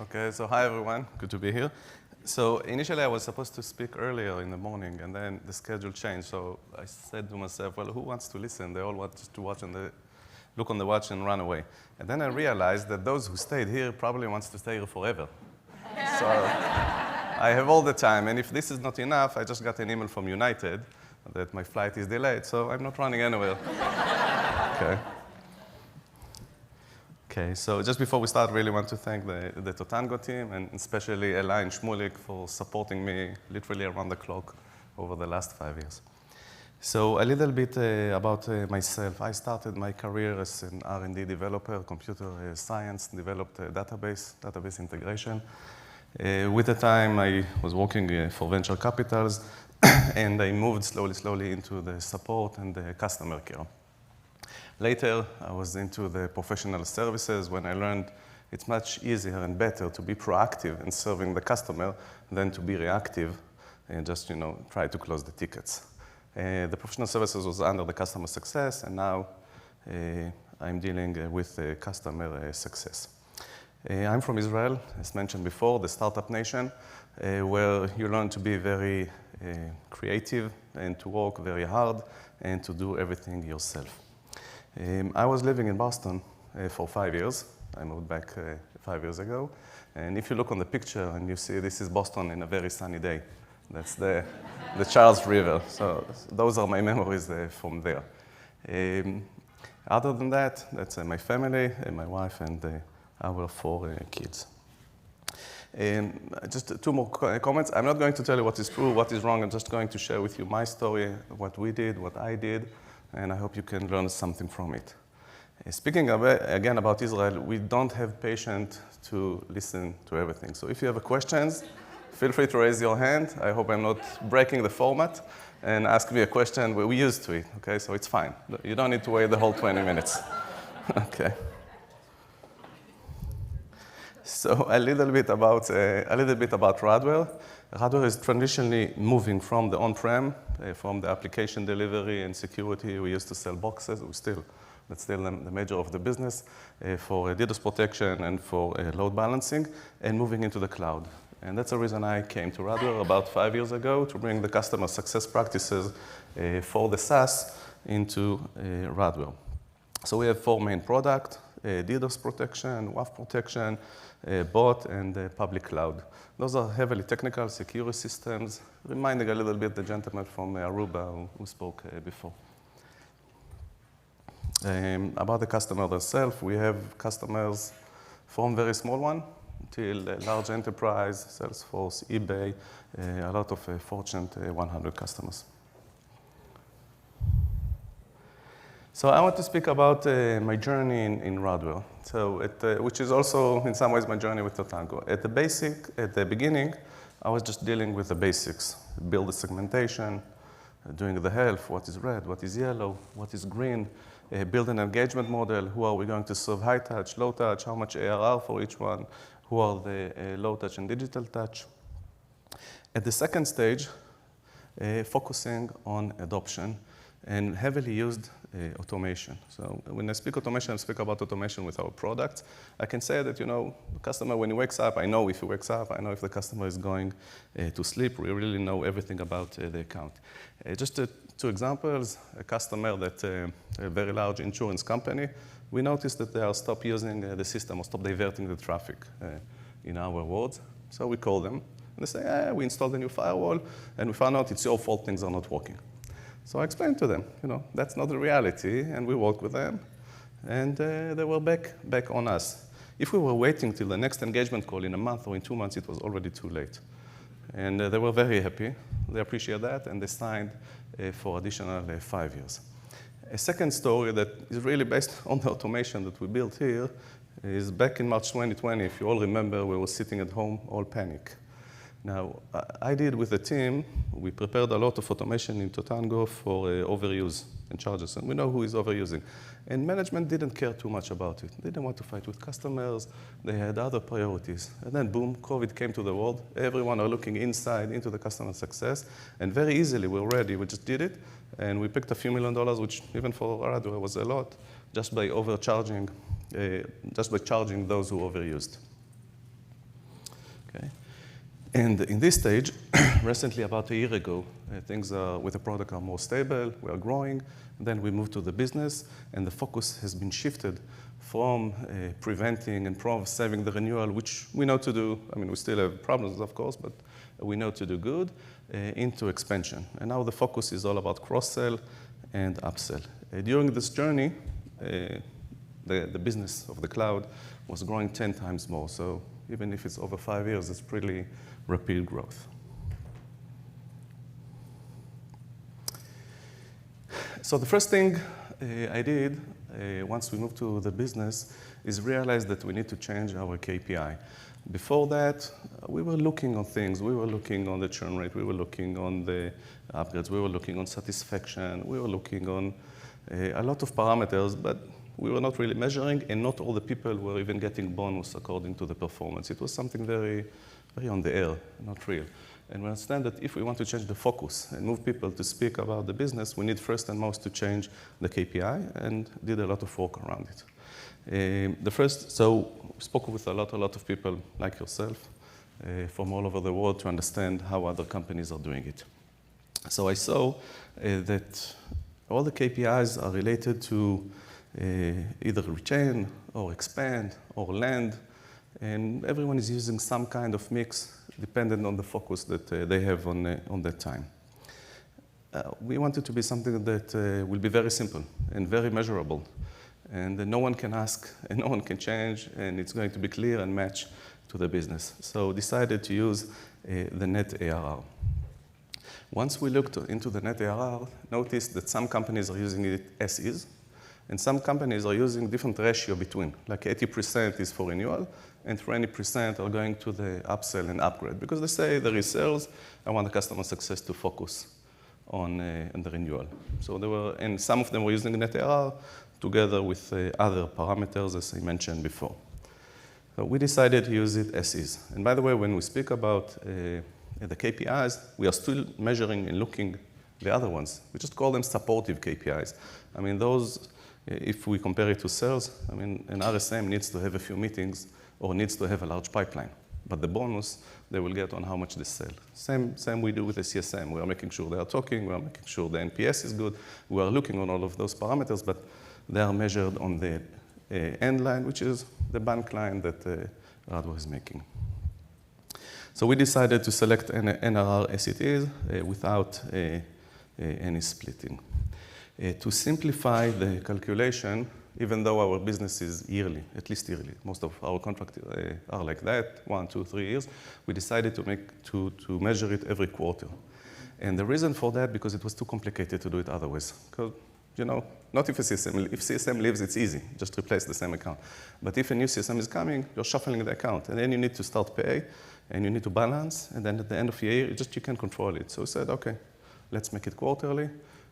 Okay, so hi everyone, good to be here. So initially I was supposed to speak earlier in the morning and then the schedule changed. So I said to myself, well, who wants to listen? They all want to watch and look on the watch and run away. And then I realized that those who stayed here probably wants to stay here forever. So I have all the time, and if this is not enough, I just got an email from United that my flight is delayed, so I'm not running anywhere. Okay. Okay, so just before we start, I really want to thank the Totango team, and especially Eli and Shmulik for supporting me literally around the clock over the last 5 years. So a little bit about myself. I started my career as an R&D developer, computer science, developed database integration. With the time, I was working for venture capitals, and I moved slowly into the support and the customer care. Later, I was into the professional services when I learned it's much easier and better to be proactive in serving the customer than to be reactive and just try to close the tickets. The professional services was under the customer success, and now I'm dealing with customer success. I'm from Israel, as mentioned before, the startup nation, where you learn to be very creative and to work very hard and to do everything yourself. I was living in Boston for 5 years. I moved back 5 years ago. And if you look on the picture and you see this is Boston in a very sunny day, that's the Charles River. So those are my memories from there. Other than that, that's my family, my wife, and our 4 kids. Just 2 more comments. I'm not going to tell you what is true, what is wrong. I'm just going to share with you my story, what we did, what I did, and I hope you can learn something from it. Speaking again about Israel, we don't have patience to listen to everything. So if you have questions, feel free to raise your hand. I hope I'm not breaking the format, and ask me a question. We're used to it, okay? So it's fine. You don't need to wait the whole 20 minutes. Okay. So a little bit about Radware. Radware is traditionally moving from the on-prem, from the application delivery and security. We used to sell boxes. That's still the major of the business for DDoS protection and for load balancing, and moving into the cloud. And that's the reason I came to Radware about 5 years ago, to bring the customer success practices for the SaaS into Radware. So we have 4 main products: DDoS protection, WAF protection, bot, and public cloud. Those are heavily technical security systems, reminding a little bit the gentleman from Aruba who spoke before. About the customer themselves, we have customers from very small one till large enterprise, Salesforce, eBay, a lot of Fortune 100 customers. So I want to speak about my journey in Radware, which is also in some ways my journey with Totango. At the beginning, I was just dealing with the basics: build the segmentation, doing the health, what is red, what is yellow, what is green, build an engagement model, who are we going to serve, high touch, low touch, how much ARR for each one, who are the low touch and digital touch. At the second stage, focusing on adoption and heavily used automation. So when I speak automation, I speak about automation with our products. I can say that, the customer, when he wakes up, I know if he wakes up, I know if the customer is going to sleep. We really know everything about the account. Just 2 examples. A customer that a very large insurance company, we noticed that they are stop using the system or stop diverting the traffic, in our words. So we call them, and they say, we installed a new firewall, and we found out it's your fault things are not working. So I explained to them, that's not the reality, and we worked with them, and they were back on us. If we were waiting till the next engagement call in a month or in 2 months, it was already too late. And they were very happy. They appreciate that, and they signed for additional 5 years. A second story that is really based on the automation that we built here is back in March 2020. If you all remember, we were sitting at home, all panic. Now, I did with the team, we prepared a lot of automation in Totango for overuse and charges, and we know who is overusing. And management didn't care too much about it. They didn't want to fight with customers. They had other priorities. And then, boom, COVID came to the world. Everyone are looking inside into the customer success, and very easily, we're ready. We just did it, and we picked a few $1 million, which even for Radware was a lot, just by overcharging, just by charging those who overused. Okay? And in this stage, recently, about a year ago, things with the product are more stable, we are growing. Then we move to the business, and the focus has been shifted from preventing and saving the renewal, which we know to do. I mean, we still have problems, of course, but we know to do good, into expansion. And now the focus is all about cross-sell and upsell. During this journey, the business of the cloud was growing 10 times more. So even if it's over 5 years, it's pretty rapid growth. So the first thing I did once we moved to the business is realize that we need to change our KPI. Before that, we were looking on things. We were looking on the churn rate. We were looking on the upgrades. We were looking on satisfaction. We were looking on a lot of parameters, but we were not really measuring, and not all the people were even getting bonus according to the performance. It was something very, very on the air, not real. And we understand that if we want to change the focus and move people to speak about the business, we need first and most to change the KPI, and did a lot of work around it. So we spoke with a lot of people like yourself from all over the world to understand how other companies are doing it. So I saw that all the KPIs are related to either retain or expand or land, and everyone is using some kind of mix dependent on the focus that they have on that time. We want it to be something that will be very simple and very measurable, and no one can ask and no one can change, and it's going to be clear and match to the business. So decided to use the net ARR. Once we looked into the net ARR, noticed that some companies are using it as is, and some companies are using different ratio between, like 80% is for renewal, and 20% are going to the upsell and upgrade, because they say there is sales, I want the customer success to focus on the renewal. So and some of them were using net ARR together with other parameters, as I mentioned before. So we decided to use it as is. And by the way, when we speak about the KPIs, we are still measuring and looking the other ones. We just call them supportive KPIs. I mean, those, if we compare it to sales, I mean, an RSM needs to have a few meetings or needs to have a large pipeline. But the bonus they will get on how much they sell. Same we do with the CSM. We are making sure they are talking. We are making sure the NPS is good. We are looking on all of those parameters, but they are measured on the end line, which is the bank line that Radware is making. So we decided to select NRR as it is without any splitting. To simplify the calculation, even though our business is yearly, at least yearly, most of our contracts are like that, 1, 2, 3 years, we decided to measure it every quarter. And the reason for that, because it was too complicated to do it otherwise. Because, you know, not if CSM leaves, it's easy, just replace the same account. But if a new CSM is coming, you're shuffling the account, and then you need to start pay, and you need to balance, and then at the end of the year, you can't control it. So we said, okay, let's make it quarterly,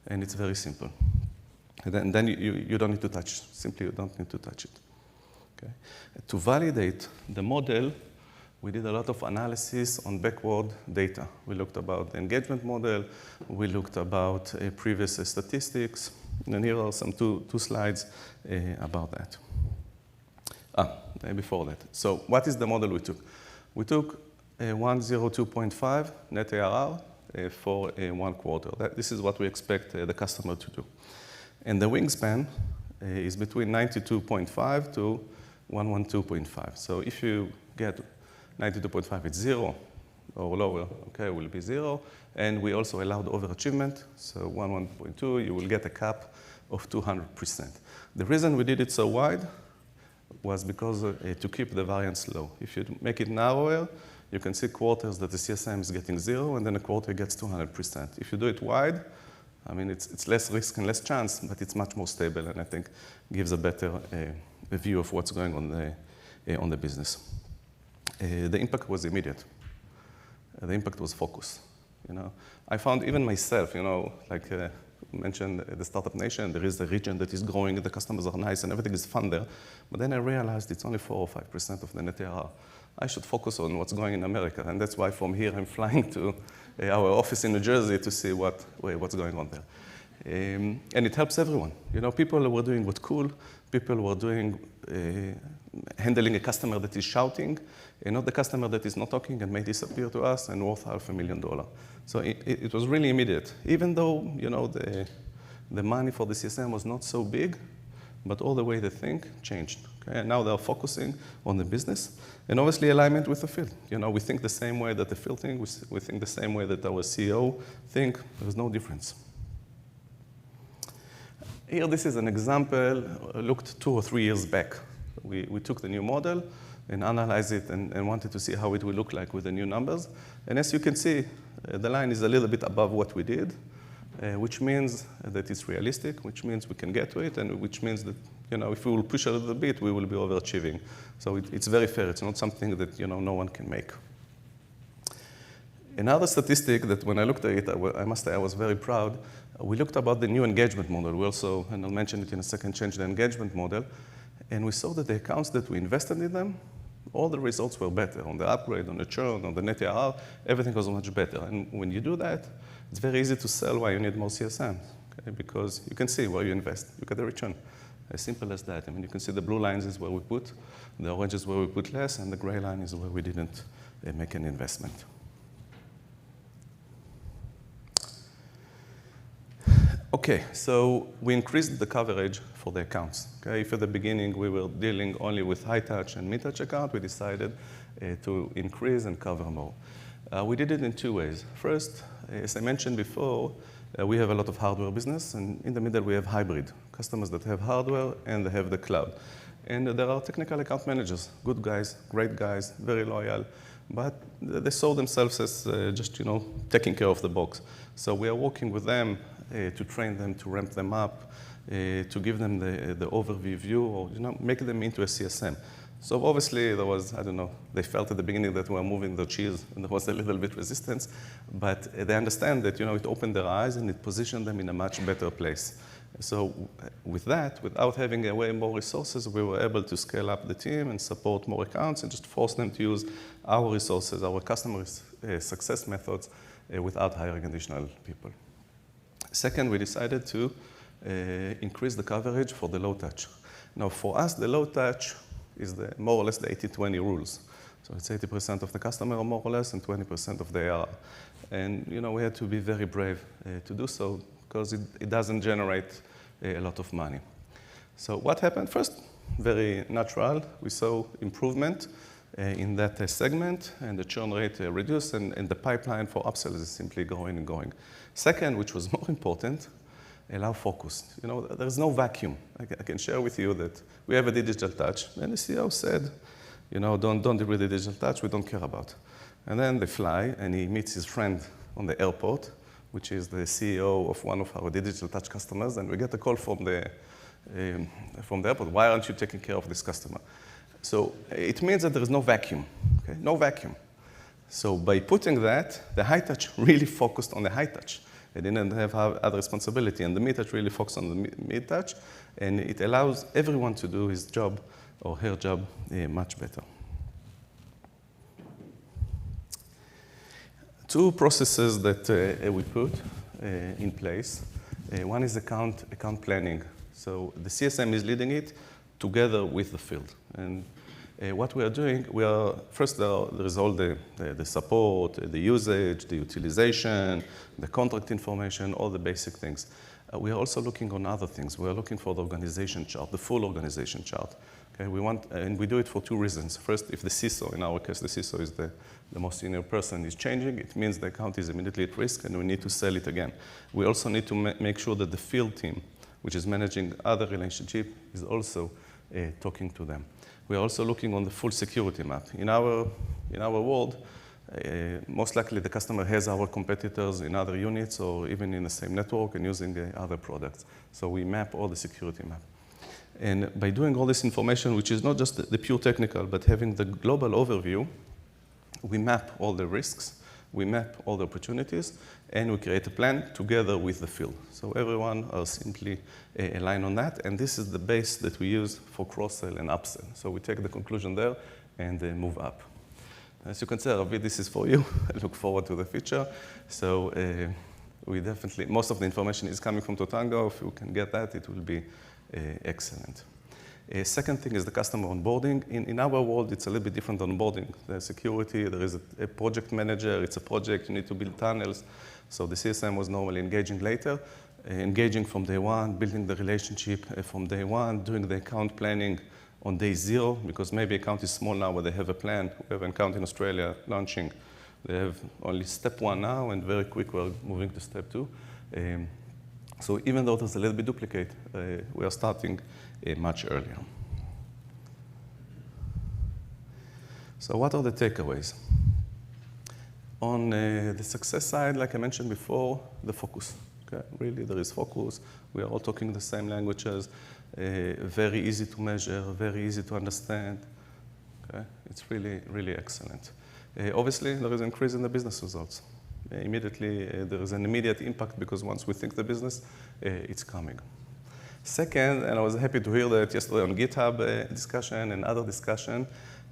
and it's very simple. And then you don't need to touch, simply you don't need to touch it. Okay? To validate the model, we did a lot of analysis on backward data. We looked about the engagement model, we looked about previous statistics, and here are some two slides about that. Before that. So what is the model we took? We took 102.5 net ARR for 1 quarter. This is what we expect the customer to do. And the wingspan is between 92.5 to 112.5. So if you get 92.5, it's 0 or lower, okay, it will be 0. And we also allowed overachievement. So 112, you will get a cap of 200%. The reason we did it so wide was because to keep the variance low. If you make it narrower, you can see quarters that the CSM is getting 0, and then a quarter gets 200%. If you do it wide, I mean, it's less risk and less chance, but it's much more stable, and I think gives a better view of what's going on the business. The impact was immediate. The impact was focus. You know, I found even myself, you know, like mentioned the Startup Nation, there is a region that is growing, the customers are nice, and everything is fun there. But then I realized it's only 4 or 5% of the net ARR. I should focus on what's going in America, and that's why from here I'm flying to our office in New Jersey to see what's going on there. And it helps everyone. You know, people were doing what's cool, People were doing, handling a customer that is shouting, and not the customer that is not talking and may disappear to us and worth $500,000. So it was really immediate. Even though, the money for the CSM was not so big, but all the way they think changed. Okay? And now they're focusing on the business, and obviously alignment with the field. We think the same way that the field thinks, we think the same way that our CEO think. There's no difference. Here, this is an example looked 2 or 3 years back. We took the new model and analyzed it and wanted to see how it will look like with the new numbers. And as you can see, the line is a little bit above what we did, which means that it's realistic, which means we can get to it, and which means that if we will push a little bit, we will be overachieving. So it's very fair. It's not something that no one can make. Another statistic that when I looked at it, I must say I was very proud. We looked about the new engagement model. We also, and I'll mention it in a second, changed the engagement model. And we saw that the accounts that we invested in them, all the results were better. On the upgrade, on the churn, on the net ARR, everything was much better. And when you do that, it's very easy to sell why you need more CSM, okay? Because you can see where you invest. Look at the return. As simple as that. I mean, you can see the blue lines is where we put, the orange is where we put less, and the gray line is where we didn't make an investment. Okay, so we increased the coverage for the accounts. Okay, if at the beginning we were dealing only with high-touch and mid-touch account, we decided to increase and cover more. We did it in 2 ways. First, as I mentioned before, we have a lot of hardware business, and in the middle we have hybrid, customers that have hardware and they have the cloud. And there are technical account managers, good guys, great guys, very loyal, but they saw themselves as just taking care of the box. So we are working with them to train them, to ramp them up, to give them the overview view, or make them into a CSM. So obviously there was, I don't know, they felt at the beginning that we were moving the cheese, and there was a little bit resistance, but they understand that it opened their eyes and it positioned them in a much better place. So with that, without having way more resources, we were able to scale up the team and support more accounts and just force them to use our resources, our customer success methods, without hiring additional people. Second, we decided to increase the coverage for the low touch. Now, for us, the low touch is more or less the 80-20 rules. So it's 80% of the customer, more or less, and 20% of the ARR. And we had to be very brave to do so, because it doesn't generate a lot of money. So what happened? First, very natural. We saw improvement in that segment, and the churn rate reduced, and the pipeline for upsells is simply going and going. Second, which was more important, allow focus. There's no vacuum. I can share with you that we have a digital touch, and the CEO said, don't deal with the digital touch, we don't care about. And then they fly, and he meets his friend on the airport, which is the CEO of one of our digital touch customers, and we get a call from the airport, why aren't you taking care of this customer? So it means that there is no vacuum, okay? No vacuum. So by putting that, the high touch really focused on the high touch. They didn't have other responsibility, and the mid touch really focused on the mid touch, and it allows everyone to do his job or her job much better. 2 processes that we put in place. One is account planning. So the CSM is leading it together with the field. And what we are doing, first there is all the support, the usage, the utilization, the contract information, all the basic things. We are also looking on other things. We are looking for the organization chart, the full organization chart. Okay, and we do it for 2 reasons. First, if the CISO, in our case, the CISO is the most senior person, is changing, it means the account is immediately at risk, and we need to sell it again. We also need to make sure that the field team, which is managing other relationship, is also talking to them. We are also looking on the full security map. In our world, most likely the customer has our competitors in other units or even in the same network and using other products. So we map all the security map. And by doing all this information, which is not just the pure technical, but having the global overview, we map all the risks, we map all the opportunities, and we create a plan together with the field. So everyone are simply aligned on that, and this is the base that we use for cross-sell and upsell. So we take the conclusion there and move up. As you can see, Ravi, this is for you. I look forward to the future. So we definitely, most of the information is coming from Totango. If you can get that, it will be excellent. Second thing is the customer onboarding. In our world, it's a little bit different onboarding. The security, there is a project manager, it's a project, you need to build tunnels. So the CSM was normally engaging later, engaging from day one, building the relationship from day one, doing the account planning on day 0, because maybe account is small now, but they have a plan. We have an account in Australia launching. They have only step 1 now, and very quick we're moving to step 2. So even though there's a little bit duplicate, we are starting much earlier. So what are the takeaways? On the success side, like I mentioned before, the focus. Okay? Really, there is focus. We are all talking the same languages. Very easy to measure, very easy to understand. Okay? It's really, really excellent. Obviously, there is an increase in the business results. Immediately, there is an immediate impact because once we think the business, it's coming. Second, and I was happy to hear that yesterday on GitHub discussion and other discussion,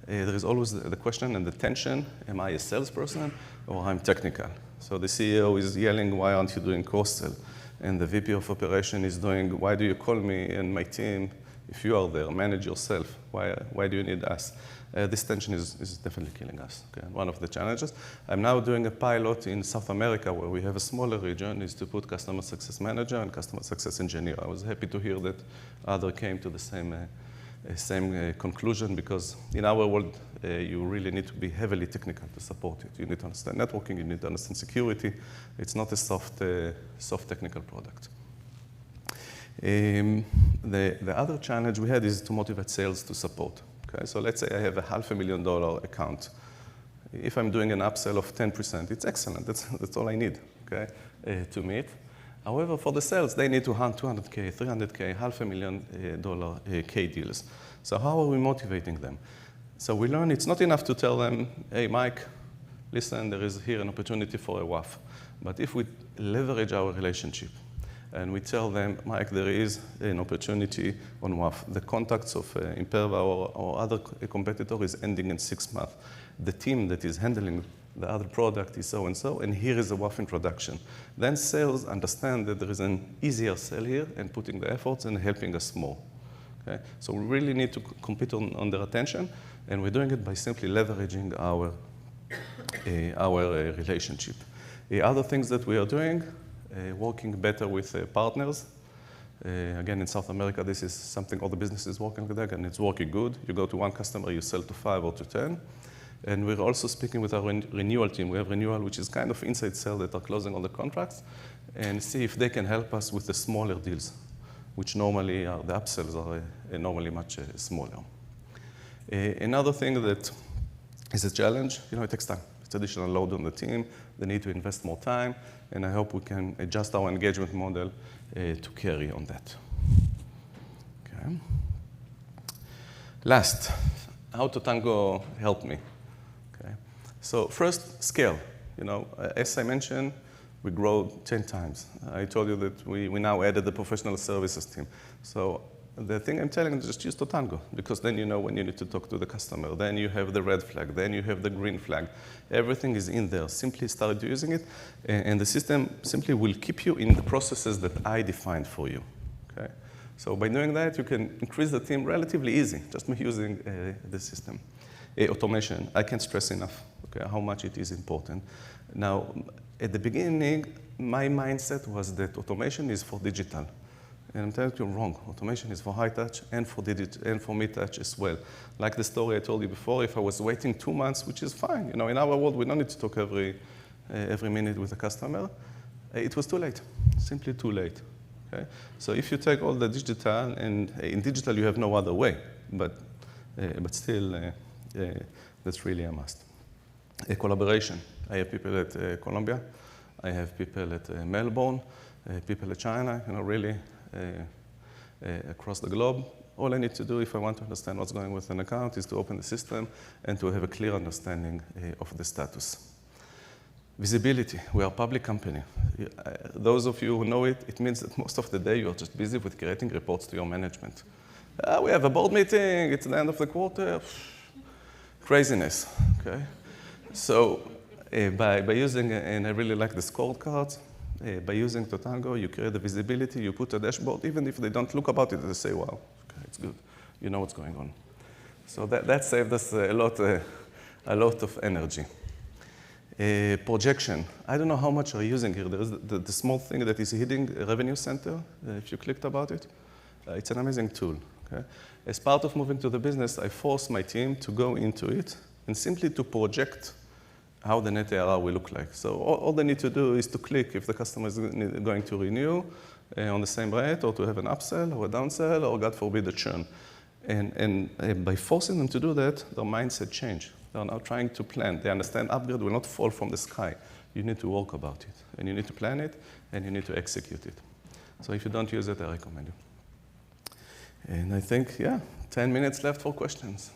there is always the question and the tension, am I a salesperson or I'm technical? So the CEO is yelling, why aren't you doing cross-sell? And the VP of operation is doing, why do you call me and my team if you are there? Manage yourself. Why do you need us? This tension is definitely killing us. Okay? One of the challenges. I'm now doing a pilot in South America where we have a smaller region, is to put customer success manager and customer success engineer. I was happy to hear that others came to the same conclusion, because in our world, you really need to be heavily technical to support it. You need to understand networking, you need to understand security. It's not a soft technical product. The other challenge we had is to motivate sales to support. Okay? So let's say I have a $500,000 account. If I'm doing an upsell of 10%, it's excellent. That's all I need, okay, to meet. However, for the sales, they need to hunt 200K, 300K, $500,000 K deals. So how are we motivating them? So we learn it's not enough to tell them, hey, Mike, listen, there is here an opportunity for a WAF. But if we leverage our relationship and we tell them, Mike, there is an opportunity on WAF. The contacts of Imperva or other competitor is ending in 6 months. The team that is handling the other product is so-and-so, and here is a WAF introduction. Then sales understand that there is an easier sell here and putting the efforts and helping us more. Okay? So we really need to compete on their attention, and we're doing it by simply leveraging our relationship. Other things that we are doing, working better with partners. Again, in South America, this is something all the businesses working with, and it's working good. You go to one customer, you sell to 5 or to 10. And we're also speaking with our renewal team. We have renewal, which is kind of inside sale that are closing all the contracts, and see if they can help us with the smaller deals, which normally are, the upsells are normally much smaller. Another thing that is a challenge, it takes time. It's additional load on the team. They need to invest more time, and I hope we can adjust our engagement model to carry on that. Okay. Last, how to Tango help me? So first, scale. As I mentioned, we grow 10 times. I told you that we now added the professional services team. So the thing I'm telling you is just use Totango, because then you know when you need to talk to the customer. Then you have the red flag. Then you have the green flag. Everything is in there. Simply start using it, and the system simply will keep you in the processes that I defined for you. Okay? So by doing that, you can increase the team relatively easy, just by using the system. Automation, I can't stress enough how much it is important. Now, at the beginning, my mindset was that automation is for digital. And I'm telling you wrong. Automation is for high touch and for mid touch as well. Like the story I told you before, if I was waiting 2 months, which is fine. In our world, we don't need to talk every minute with a customer. It was too late, simply too late. Okay? So if you take all the digital, and in digital you have no other way, but still, that's really a must. Collaboration. I have people at Colombia. I have people at Melbourne, people at China, really across the globe. All I need to do if I want to understand what's going with an account is to open the system and to have a clear understanding of the status. Visibility. We are a public company. Those of you who know it, it means that most of the day you're just busy with creating reports to your management. We have a board meeting. It's the end of the quarter. Craziness, okay? So by using, and I really like the scorecards, by using Totango, you create the visibility, you put a dashboard, even if they don't look about it, they say, wow, okay, it's good. you know what's going on. So that saved us a lot of energy. Projection. I don't know how much are you using here. There is the small thing that is hitting Revenue Center. If you clicked about it, it's an amazing tool. Okay? As part of moving to the business, I forced my team to go into it and simply to project how the net ARR will look like. So all they need to do is to click if the customer is going to renew on the same rate, or to have an upsell or a downsell, or God forbid a churn. And by forcing them to do that, their mindset change. They are now trying to plan. They understand upgrade will not fall from the sky. You need to work about it, and you need to plan it, and you need to execute it. So if you don't use it, I recommend you. And I think, yeah, 10 minutes left for questions.